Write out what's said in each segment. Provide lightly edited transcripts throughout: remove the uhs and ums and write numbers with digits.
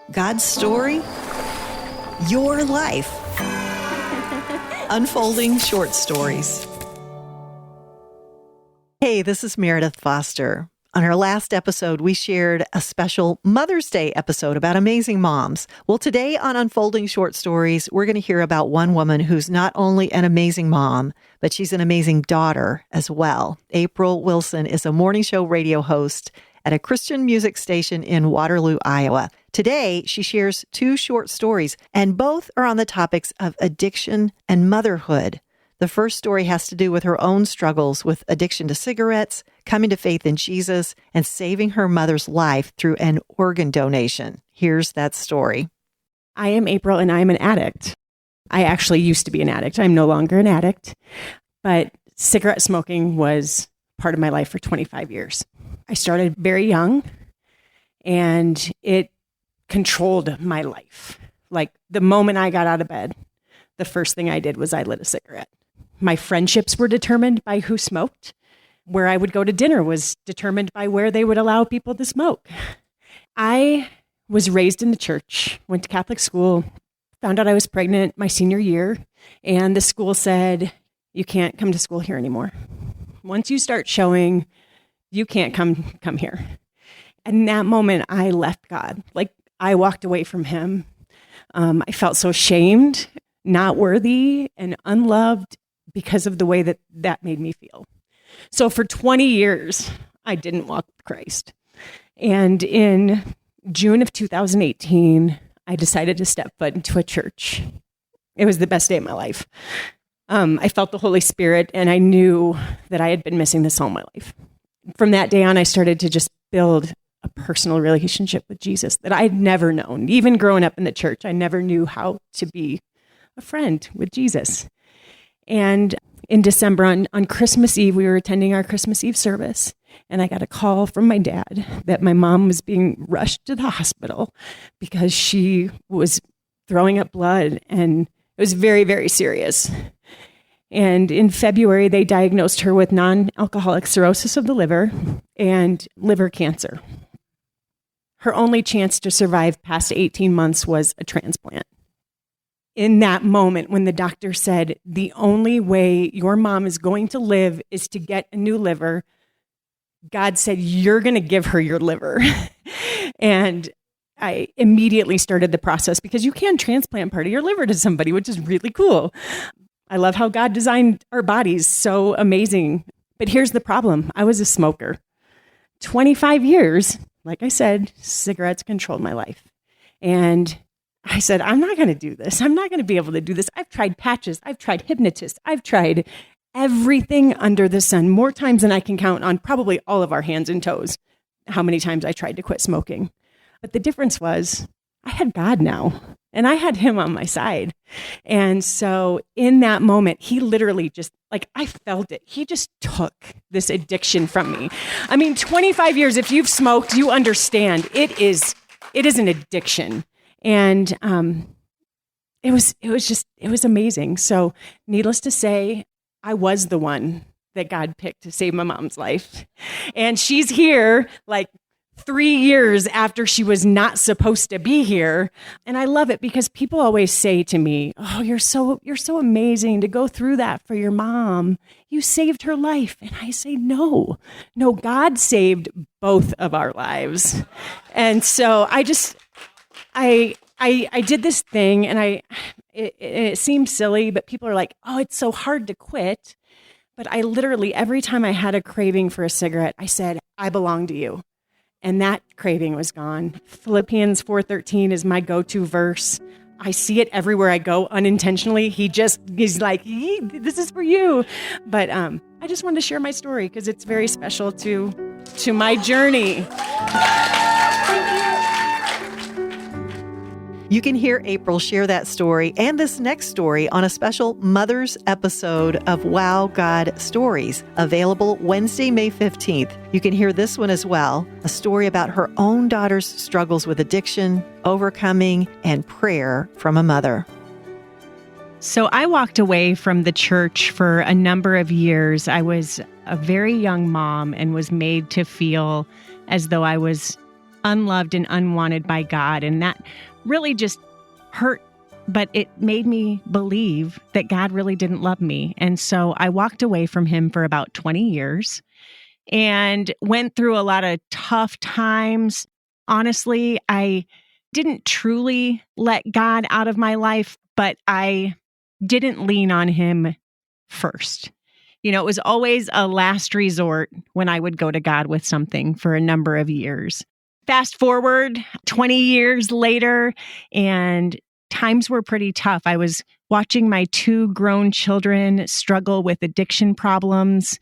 God's story, your life. Unfolding Short Stories. Hey, this is Meredith Foster. On our last episode, we shared a special Mother's Day episode about amazing moms. Well, today on Unfolding Short Stories, we're going to hear about one woman who's not only an amazing mom, but she's an amazing daughter as well. April Wilson is a morning show radio host at a Christian music station in Waterloo, Iowa. Today, she shares two short stories, and both are on the topics of addiction and motherhood. The first story has to do with her own struggles with addiction to cigarettes, coming to faith in Jesus, and saving her mother's life through an organ donation. Here's that story. I am April, and I'm an addict. I actually used to be an addict. I'm no longer an addict, but cigarette smoking was part of my life for 25 years. I started very young, and it controlled my life. Like the moment I got out of bed, the first thing I did was I lit a cigarette. My friendships were determined by who smoked. Where I would go to dinner was determined by where they would allow people to smoke. I was raised in the church, went to Catholic school, found out I was pregnant my senior year, and the school said, you can't come to school here anymore. Once you start showing, you can't come here. And in that moment, I left God. Like, I walked away from him. I felt so shamed, not worthy, and unloved because of the way that made me feel. So for 20 years, I didn't walk with Christ. And in June of 2018, I decided to step foot into a church. It was the best day of my life. I felt the Holy Spirit, and I knew that I had been missing this all my life. From that day on, I started to just build a personal relationship with Jesus that I had never known. Even growing up in the church, I never knew how to be a friend with Jesus. And in December, on Christmas Eve, we were attending our Christmas Eve service, and I got a call from my dad that my mom was being rushed to the hospital because she was throwing up blood, and it was very, very serious. And in February, they diagnosed her with non-alcoholic cirrhosis of the liver and liver cancer. Her only chance to survive past 18 months was a transplant. In that moment, when the doctor said, the only way your mom is going to live is to get a new liver, God said, you're going to give her your liver. And I immediately started the process because you can transplant part of your liver to somebody, which is really cool. I love how God designed our bodies, so amazing. But here's the problem. I was a smoker. 25 years, like I said, cigarettes controlled my life. And I said, I'm not going to do this. I'm not going to be able to do this. I've tried patches. I've tried hypnotists. I've tried everything under the sun, more times than I can count on probably all of our hands and toes, how many times I tried to quit smoking. But the difference was I had God now, and I had him on my side. And so in that moment, he literally just, like, I felt it. He just took this addiction from me. I mean, 25 years, if you've smoked, you understand it is an addiction. And it was amazing. So needless to say, I was the one that God picked to save my mom's life. And she's here like 3 years after she was not supposed to be here. And I love it because people always say to me, oh, you're so amazing to go through that for your mom. You saved her life. And I say, no, God saved both of our lives. And so I did this thing, and it seems silly, but people are like, oh, it's so hard to quit. But I literally, every time I had a craving for a cigarette, I said, I belong to you. And that craving was gone. Philippians 4:13 is my go-to verse. I see it everywhere I go unintentionally. He's like, this is for you. But I just wanted to share my story because it's very special to my journey. You can hear April share that story and this next story on a special Mother's episode of Wow God Stories, available Wednesday, May 15th. You can hear this one as well, a story about her own daughter's struggles with addiction, overcoming, and prayer from a mother. So I walked away from the church for a number of years. I was a very young mom and was made to feel as though I was unloved and unwanted by God. And that really just hurt, but it made me believe that God really didn't love me. And so I walked away from him for about 20 years and went through a lot of tough times. Honestly, I didn't truly let God out of my life, but I didn't lean on him first. You know, it was always a last resort when I would go to God with something for a number of years. Fast forward 20 years later, and times were pretty tough. I was watching my 2 grown children struggle with addiction problems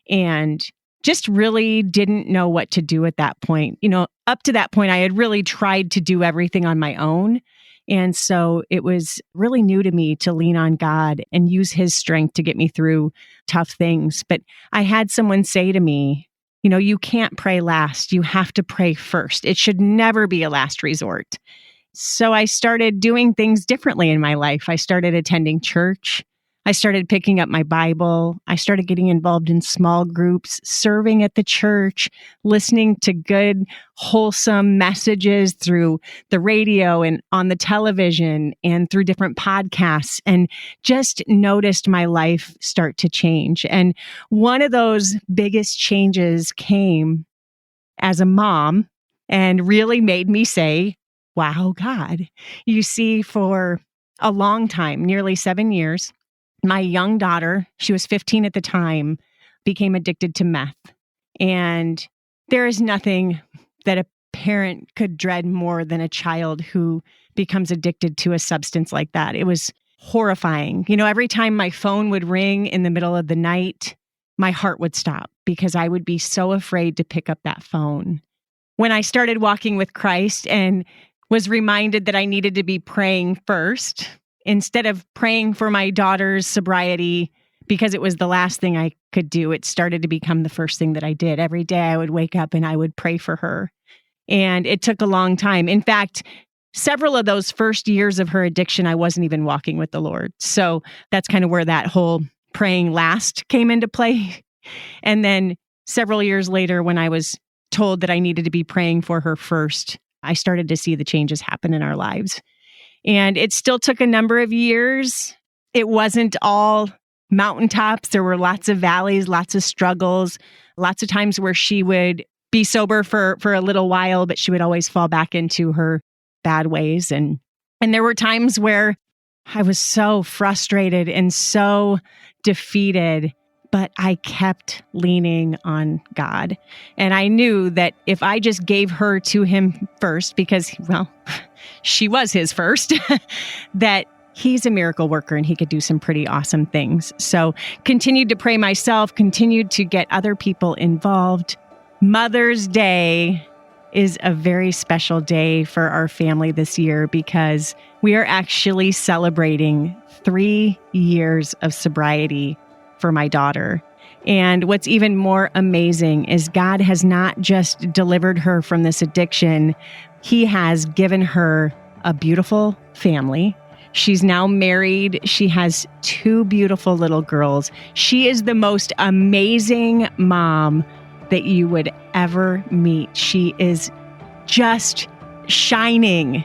and just really didn't know what to do at that point. You know, up to that point, I had really tried to do everything on my own. And so it was really new to me to lean on God and use his strength to get me through tough things. But I had someone say to me, you know, you can't pray last. You have to pray first. It should never be a last resort. So I started doing things differently in my life. I started attending church. I started picking up my Bible. I started getting involved in small groups, serving at the church, listening to good, wholesome messages through the radio and on the television and through different podcasts, and just noticed my life start to change. And one of those biggest changes came as a mom and really made me say, wow, God. You see, for a long time, nearly 7 years, my young daughter, she was 15 at the time, became addicted to meth. And there is nothing that a parent could dread more than a child who becomes addicted to a substance like that. It was horrifying. You know, every time my phone would ring in the middle of the night, my heart would stop because I would be so afraid to pick up that phone. When I started walking with Christ and was reminded that I needed to be praying first, instead of praying for my daughter's sobriety, because it was the last thing I could do, it started to become the first thing that I did. Every day I would wake up and I would pray for her. And it took a long time. In fact, several of those first years of her addiction, I wasn't even walking with the Lord. So that's kind of where that whole praying last came into play. And then several years later, when I was told that I needed to be praying for her first, I started to see the changes happen in our lives. And it still took a number of years. It wasn't all mountaintops. There were lots of valleys, lots of struggles, lots of times where she would be sober for a little while, but she would always fall back into her bad ways. And there were times where I was so frustrated and so defeated, but I kept leaning on God. And I knew that if I just gave her to him first, because, well, she was his first, that he's a miracle worker and he could do some pretty awesome things. So continued to pray myself, continued to get other people involved. Mother's Day is a very special day for our family this year because we are actually celebrating 3 years of sobriety for my daughter. And what's even more amazing is God has not just delivered her from this addiction, he has given her a beautiful family. She's now married. She has 2 beautiful little girls. She is the most amazing mom that you would ever meet. She is just shining.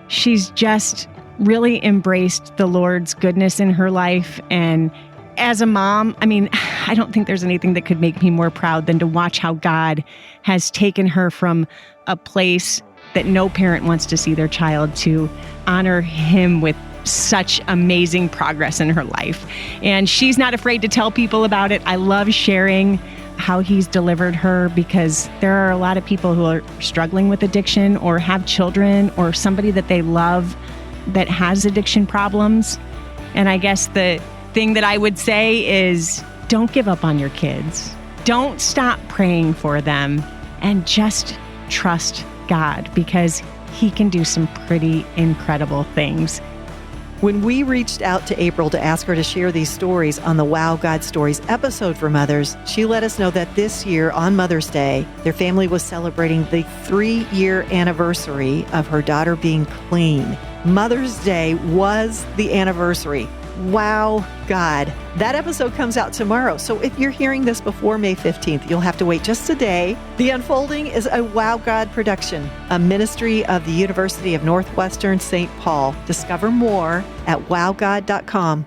She's just really embraced the Lord's goodness in her life. And as a mom, I mean, I don't think there's anything that could make me more proud than to watch how God has taken her from a place that no parent wants to see their child to honor him with such amazing progress in her life. And she's not afraid to tell people about it. I love sharing how he's delivered her because there are a lot of people who are struggling with addiction or have children or somebody that they love that has addiction problems. And I guess the thing that I would say is don't give up on your kids. Don't stop praying for them and just trust God because he can do some pretty incredible things. When we reached out to April to ask her to share these stories on the Wow God Stories episode for mothers, she let us know that this year on Mother's Day, their family was celebrating the 3-year anniversary of her daughter being clean. Mother's Day was the anniversary. Wow God. That episode comes out tomorrow. So if you're hearing this before May 15th, you'll have to wait just a day. The Unfolding is a Wow God production, a ministry of the University of Northwestern St. Paul. Discover more at wowgod.com.